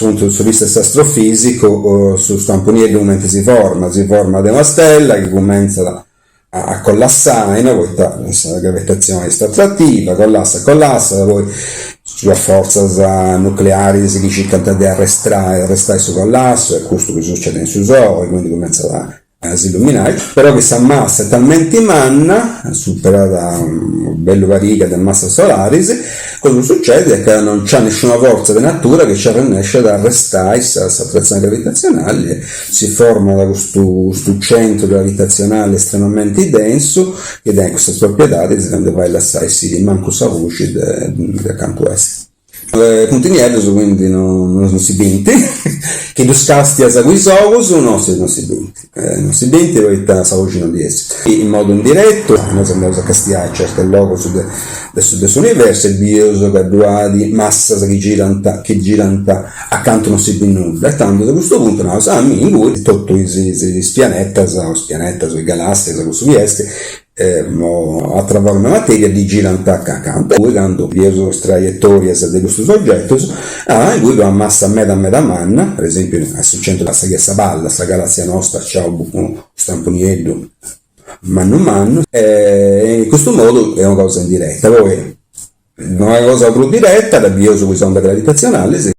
appunto sul vista astrofisico, su stamponiere come si forma da una stella che comincia a collassare, no? Poi la gravitazione sta attrattiva, collassa, poi a forza nucleari si cercano di arrestare il collasso, e questo che succede in Susò, e quindi comincia a si illuminare, però che questa massa è talmente manna, superata un bello variga della massa solaris, cosa succede? Che non c'è nessuna forza di natura che ci riesce ad arrestare questa attrazione gravitazionale, si forma da questo centro gravitazionale estremamente denso, che ha queste proprietà che va a lasciarsi di manco sa voce del campo est. Continuiamo, quindi non si binti che tu scasti a Saguisovus non si binti poi sta voce di esso in modo indiretto noi andiamo a castigare certo logo del universo e bioso graduati massa che girano accanto non si bin nulla e tanto da questo punto no, in cui tutto i pianeti i galassi questo vieste attraverso una materia di girano accanto poi quando bioso traiettorie di questo soggetto in cui una massa meda manna per esempio sul centro della stessa palla questa galassia nostra ciao stamponiello manno in questo modo è una cosa indiretta poi una cosa più diretta la bioso con le onde gravitazionali